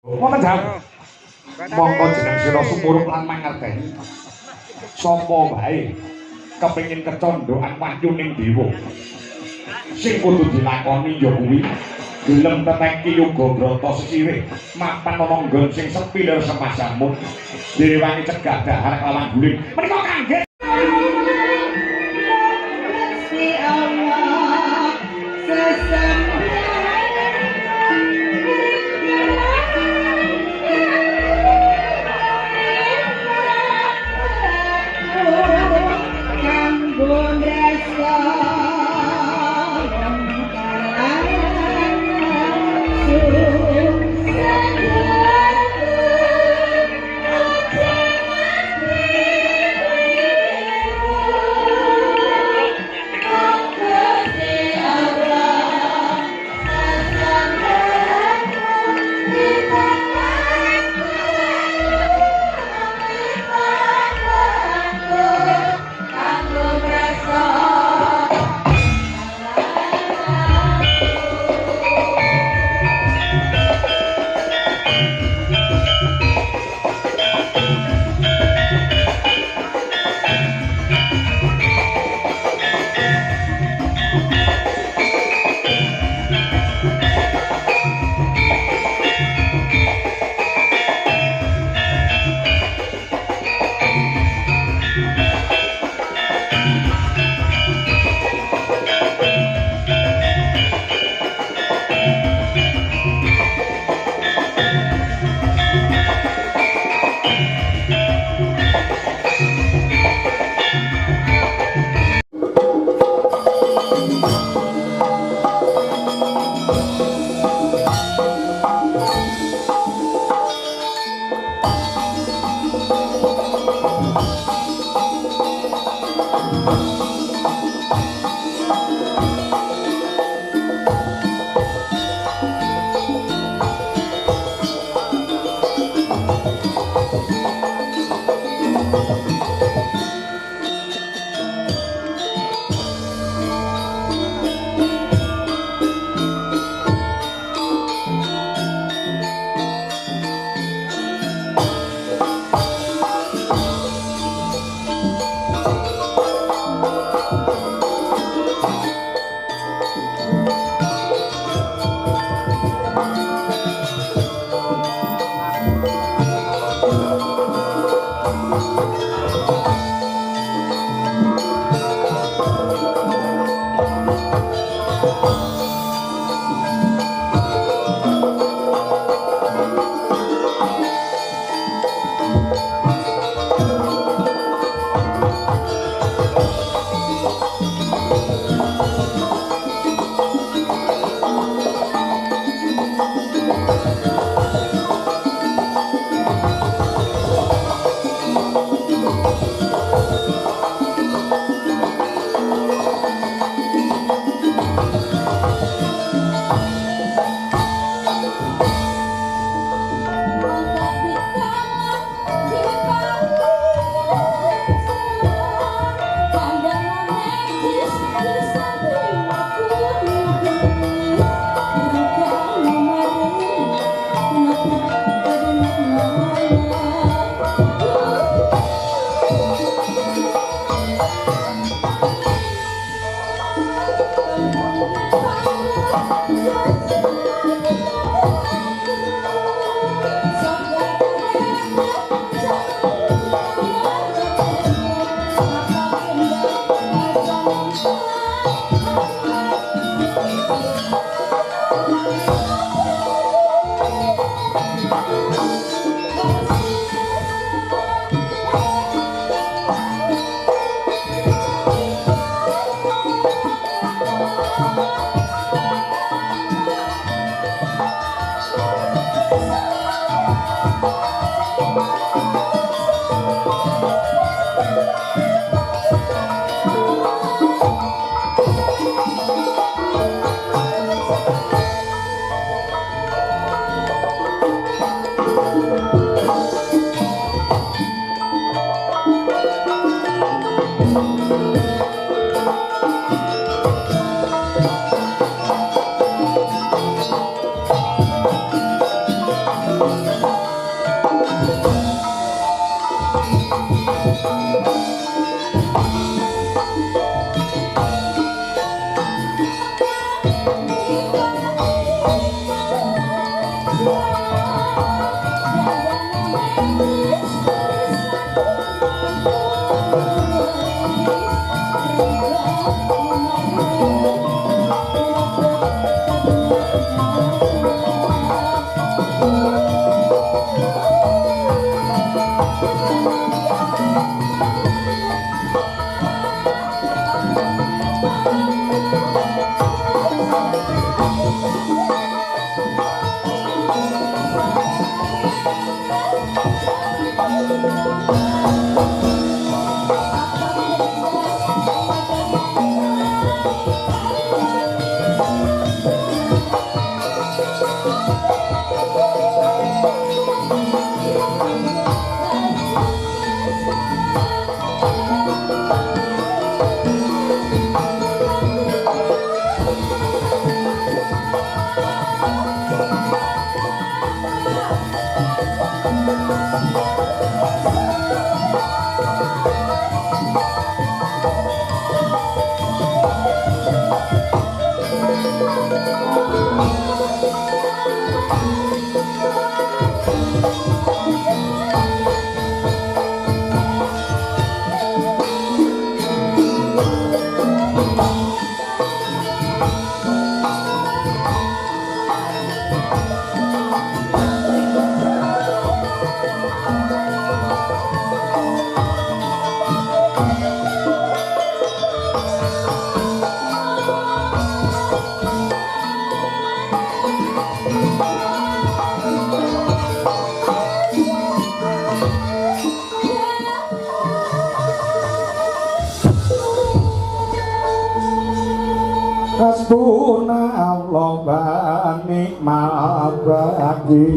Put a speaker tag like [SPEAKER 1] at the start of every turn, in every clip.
[SPEAKER 1] Ngono jam. Monggo jeneng sira sumuruk lan mangerteni. Sapa wae kepengin kecondokan wahyuning dewa. Sing kudu dilakoni ya kuwi gelem teteki yoga brata sesiwih mapan ana nggon sing sepi lir semasamut. Direwangi cegah dahar kelawan guling. Menika kangge
[SPEAKER 2] Allah nikmat bagi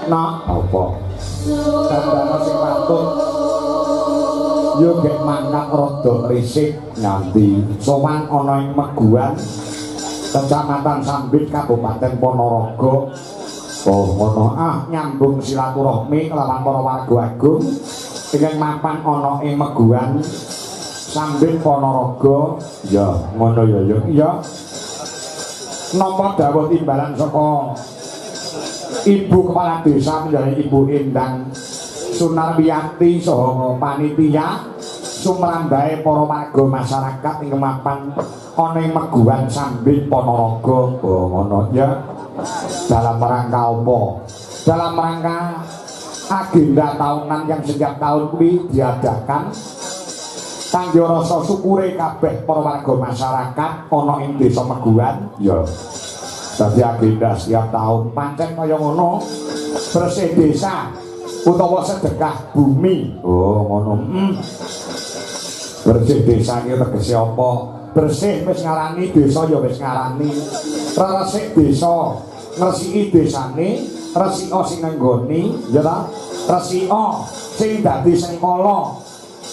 [SPEAKER 2] Nah, apa? Dandana sing patut yo gek mangkat rada risik nganti sowan ana ing Meguan Kecamatan Sambit Kabupaten Ponorogo. Oh ngono nyambung silaturahmi kelawan para warga agung ingkang mapan ana ing Meguan Sambit Ponorogo. Ya ngono ya ya. Napa dawuh timbalan saka Ibu Kepala Desa menjadi Ibu Endang Sunarwiyati saha panitia sumrambahe para warga masyarakat ing mapan ana ing Meguan Sambit Ponorogo. Oh ngono ya. Dalam rangka apa? Dalam rangka agenda tahunan yang setiap tahun kuwi diadakan kanggo rasa syukure kabeh para warga masyarakat ana ing Desa Meguan ya. Dadi agenda setiap tahun pancen kaya ngono bersih desa utawa sedekah bumi. Oh ngono. Bersih desa iki tegese apa? Bersih wis ngarani desa ya wis ngarani. Resik desa, ngresiki desane, resika sing nenggoni, ya ta? Resika sing dadi sengkala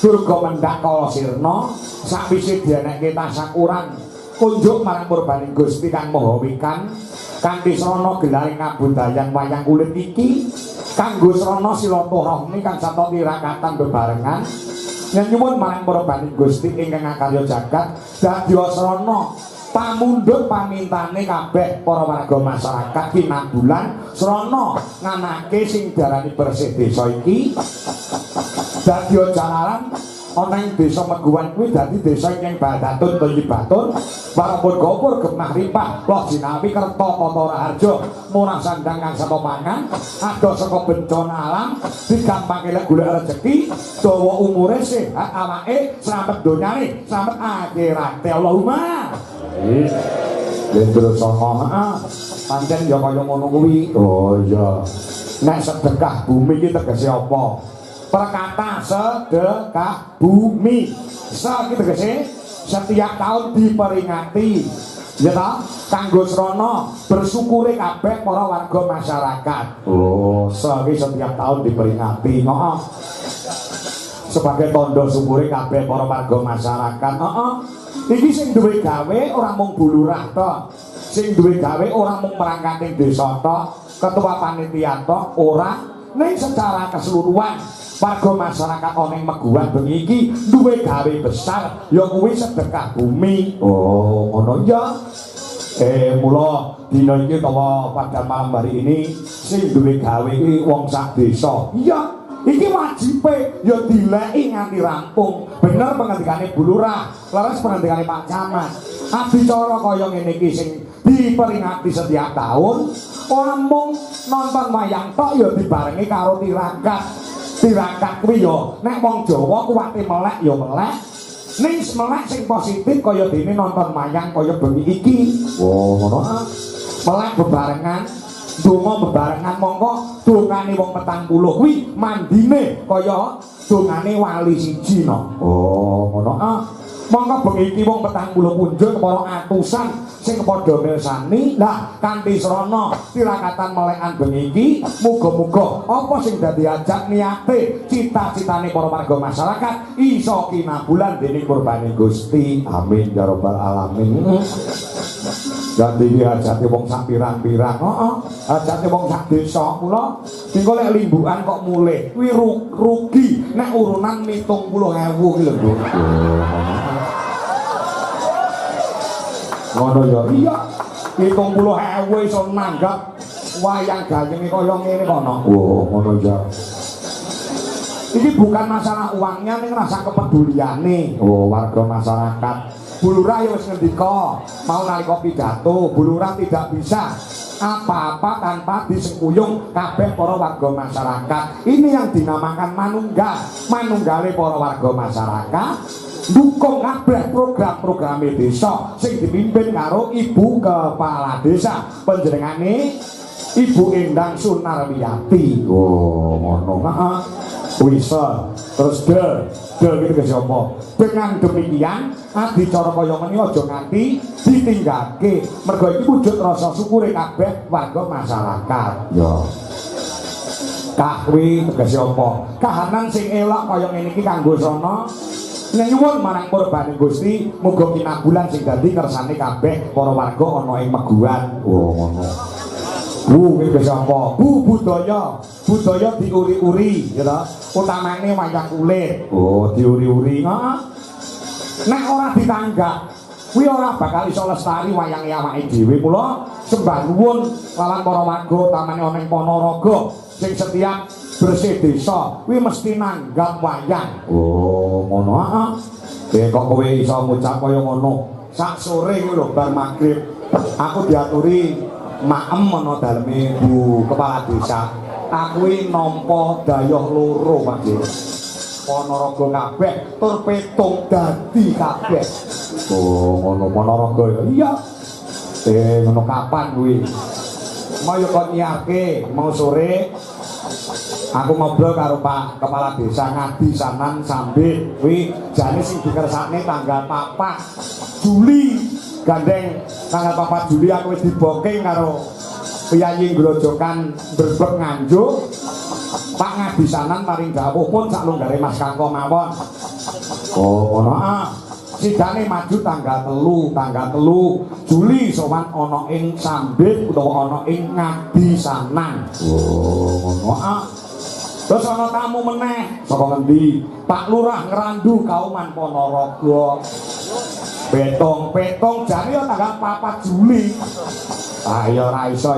[SPEAKER 2] durga mendak kala sirna sakwise dienekke tasakuran kunjuk marang Purbaning Gusti Kang Maha Wikan kanthi srana gelaring kabudayan wayang kulit iki kanggo srana silaturahmi kang sata tirakatan bebarengan nyuwun marang Purbaning Gusti ingkang akarya jagat dadi srana pamundhut pamintane kabeh para warga masyarakat kinambulan srana nganake sing diarani bersih desa iki dadi jalaran ana ing Desa Meguan kuwi dadi desa ing badatun thayyibbatun warapun gopur gemah ripah loh jinawi kerta tata raharja murah sandang kang sapa pangan ado saka bencana alam digampangke lek golek rejeki dawa umure sehat awake slamet donyane slamet akhirate Allahumma terus sama pancen ya kaya ngono kuwi. Oh iya nek sedekah bumi iki tegese apa? Perkata sedekah bumi iki tegese setiap tahun diperingati ya ta kanggo srana bersyukure kabeh para warga masyarakat. Oh iki setiap tahun diperingati heeh sebagai tondo syukure kabeh para warga masyarakat. Iki sing duwe gawe ora mung bulurah to, sing duwe gawe ora mung perangkating desa to, ketua panitia to, ora ning secara keseluruhan warga masyarakat ana ing Meguan bengi iki duwe gawe besar ya kuwi sedekah bumi. Oh ngono ya. Mula dina iki utawa pada malam hari ini sing duwe gawe iki wong sak desa. Iya, iki wajibe ya dileki nganti rampung. Bener pengendikane Bu Lurah, leres pengendikane Pak Camat. Adicara kaya ngene iki sing diperingati setiap tahun ora mung nonton wayang tok ya dibarengi karo tirakat. Tirakat kuwi ya nek wong Jawa kuwate melek ya melek. Ning melek sing positif kaya dene nonton wayang kaya bengi iki. Oh ngono melek bebarengan, donga bebarengan mongko dongane wong 40 kuwi mandine kaya dongane wali siji no. Oh ngono mongko bengi iki wong 40 punjul para atusan sing padha mirsani. Lah kanthi srana tirakatan melekan bengi iki muga-muga apa sing dadi ajak niate cita-citane para warga masyarakat iso kinabulan dening Purbaning Gusti. Amin ya rabbal alamin. Ganti ajate wong sak pirang-pirang. Ajate wong sak desa. Mula engko lek limbukan kok mulih kuwi rugi nek urunan 70.000 ki lho. Ngono ya. Iya. 70.000 iso nanggap wayang gayeng kaya ngene kono. Oh, ngono ya. Ini bukan masalah uangnya, ini rasa kepeduliane. Oh, warga masyarakat. Bu Lurah ya wis ngendika, mau nalika pidato, Bu Lurah tidak bisa apa-apa tanpa disengkuyung kabeh para warga masyarakat. Ini yang dinamakan manunggal. Manunggale para warga masyarakat dukung kabeh program-program desa sing dipimpin karo Ibu Kepala Desa. Panjenengane Ibu Endang Sunarwiyati. Oh, ngono. Heeh. Wisa. Terus gitu ke sapa. Dengan demikian, adicara kaya ngene aja nganti ditinggalke. Mergo iki wujud rasa syukure kabeh warga masyarakat. Ya. Kahwi tegese apa? Kahanan sing elok kaya ngene iki kanggo sono nyuwun marang Purbaning Gusti muga kinabulan sing dadi kersane kabeh para warga ana ing Meguan. Oh ngono. Bu iki sapa? Bu budaya. Budaya diuri-uri, ya ta? Utamane wayang kulit. Oh, diuri-uri. Heeh. Nek ora ditanggak, kuwi ora bakal iso lestari wayange awake dhewe. Mula sembah nuwun lawan para warga utamane ana ing Ponorogo sing setiap bersih desa kuwi mesti nanggap wayang. Oh, ngono heeh. Kok kowe iso ngucap kaya ngono? Sak sore kuwi lho bar magrib aku diaturi maem ana daleme Bu Kepala Desa. Aku iki nampa dayoh loro, Pak Dik. Ponorogo kabeh tur petung dadi kabeh. Oh, ngono Ponorogo ya. Iya. Ngono kapan kuwi? Mau yo kok nyiarke mau sore aku ngobrol karo Pak Kepala Desa Ngadisanan Sambit kuwi jane sing dikersakne tanggal 4 Juli gandeng tanggal 4 Juli aku wis diboking karo Piyayi Grojokan Brebeg Nganjuk Pak Ngadisanan paring dawuh pun sak longgare Mas Kangko mawon. Oh ngono sidane maju tanggal 3 Juli sowan ana ing Sambit utawa ana ing Ngadisanan. Oh ngono terus ana tamu meneh saka ngendi? Pak Lurah Ngrandu Kauman Ponorogo. Petong jane tanggal 4 Juli. Ya ora iso.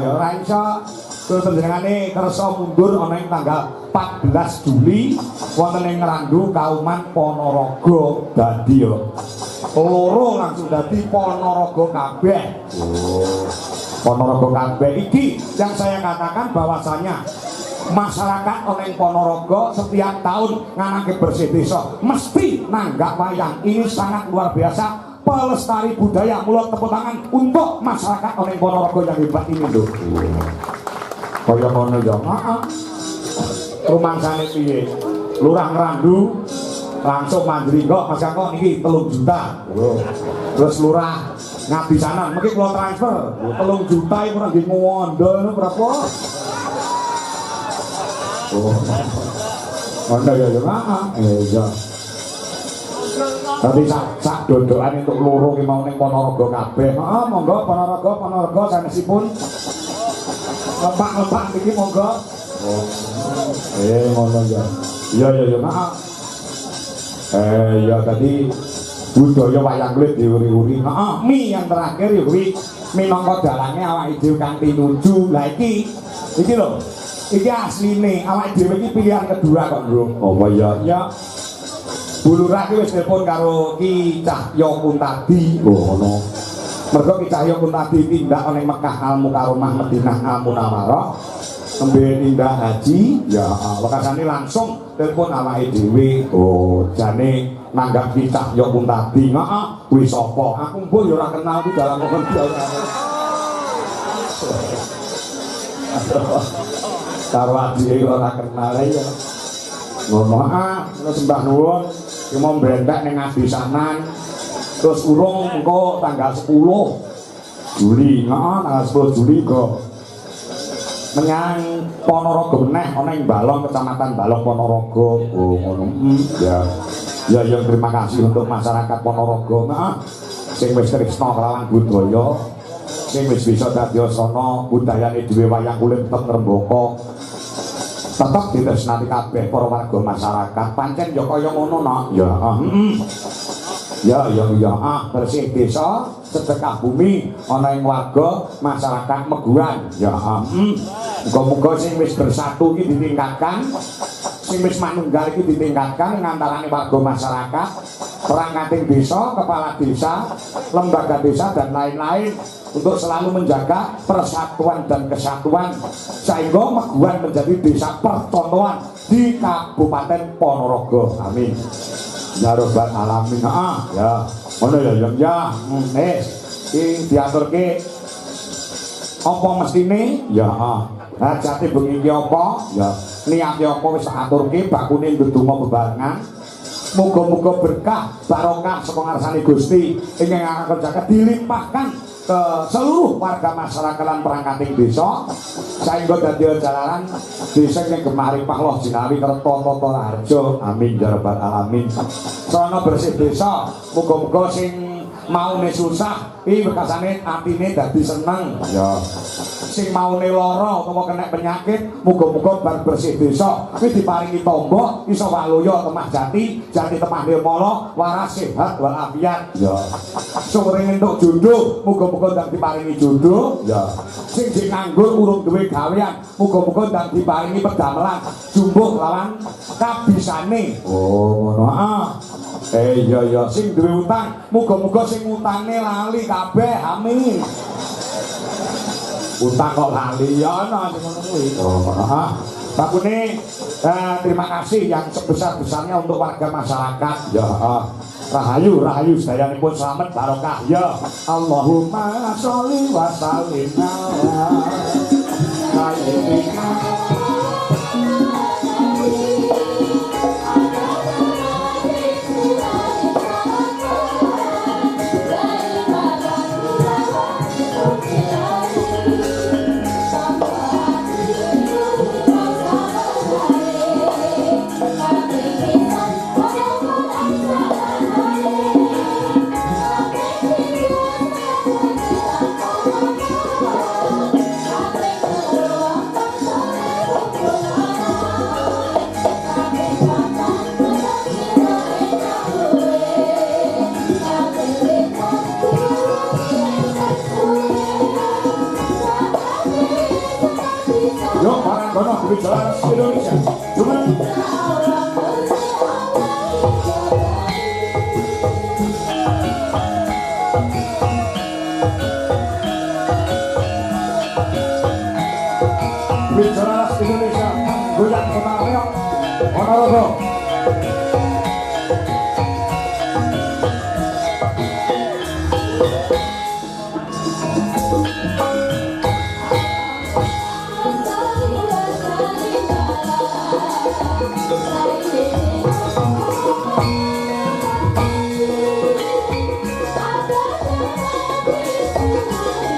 [SPEAKER 2] Terus panjenengane kersa mundur ana ing tanggal 14 Juli wonten ing Ngrandu Kauman Ponorogo. Dadi yo loro langsung dadi Ponorogo kabeh. Oh. Ponorogo kabeh iki yang saya katakan bahwasanya masyarakat oleh Ponorogo setiap tahun nganake bersih desa mesti nanggak wayang. Ini sangat luar biasa pelestari budaya. Mula tepuk tangan untuk masyarakat oleh Ponorogo yang hebat ini lho. Kaya ngono ya. Heeh. Rumangsane piye? Lurah Ngrandu langsung mandiri kok Mas Kangko niki 3 juta. Terus Lurah Ngadisanan mungkin kula transfer 3 juta iku ora nggih ngondol berapa? Oh. Mana ya iya. Tapi sak dodokan untuk loro ki mau ning Ponorogo kabeh. Heeh, monggo Ponorogo sanesipun. Lempak iki monggo. Oh. Ngono ya. Iya, maaf. Ya tadi budaya wayang kulit diuri-uri. Heeh, yang terakhir ya kuwi minangka dalane awake dhewe kanthi nuju. Lah iki lho. Iki asline awake dhewe iki pilihan kedua kok, Bro. Apa ya? Ya. Bu Lurah ki wis telepon karo Ki Cahyo Kuntadi. Oh, ngono. Mergo Ki Cahyo Kuntadi tindak ning Mekah Al Mukarramah Madinah Al Munawwarah. Nembe tindak haji, ya wekasane langsung telepon awake dhewe. Oh, jane nanggap Ki Cahyo Kuntadi. Heeh, kuwi sapa? Aku mbuh ya ora kenal kuwi dalam kok. Karo adike ora kenal ya. Ngono sembah nuwun ki mau brendak ning Ngadisanan. Terus urung engko tanggal 10 Juli. Tanggal 10 Juli kok menyang Ponorogo meneh ana ing Balong, Kecamatan Balong Ponorogo. Oh ngono. Ya. Ya terima kasih untuk masyarakat Ponorogo. Sing wis tresna kelawan budaya, sing wis bisa dadyasana budayane dhewe wayang kulit tetep ngrembaka. Tetep ditresnani kabeh para warga masyarakat. Pancen ya kaya ngono no. Ya, bersih desa, sedekah bumi ana ing warga masyarakat Meguan. Ya, muga-muga sing wis bersatu iki ditingkatkan sing wis manunggal iki ditingkatkan ngantarane warga masyarakat, perangkating desa, kepala desa, lembaga desa dan lain-lain untuk selalu menjaga persatuan dan kesatuan sehingga Meguan menjadi desa percontohan di Kabupaten Ponorogo. Amin. Ya Rabbal alamin. Ya. Ngono ya. Iki diaturke apa mestine? Ya. Hajate bengi iki apa? Ya. Niate apa wis aturke bakune ndedonga bebarengan. Muga-muga berkah barokah saka ngarsane Gusti ingkang akan jagat dilimpahkan ke seluruh warga masyarakat lan perangkating desa sehingga dadi jalaran desa yang gemari pahloh jinawi kerto toto harjo. Amin ya rabbal alamin. Sono bersih desa muga-muga sing maune susah iki bekasane atine dadi seneng ya. Sing maune lara utawa kena penyakit muga-muga bar bersih desa kuwi diparingi tamba iso waluya temah jati temah nirmala waras sehat walafiat ya. Sore entuk jodoh muga-muga ndang diparingi jodoh ya. Sing nganggur urung duwe gawean muga-muga ndang diparingi pedamelan jumbuh lawan kabisane. Oh ngono. Iya sing duwe utang muga-muga sing utange lali kabeh. Amin. Utang kok lali ya ana sing ngono kuwi. Bakune terima kasih yang sebesar-besarnya untuk warga masyarakat. Ya. Rahayu sedayanipun slamet barokah ya. Allahumma sholli wa sallim ala sayyidina Bicara Indonesia. Cuma bicara Indonesia. Goyang kota Ponorogo.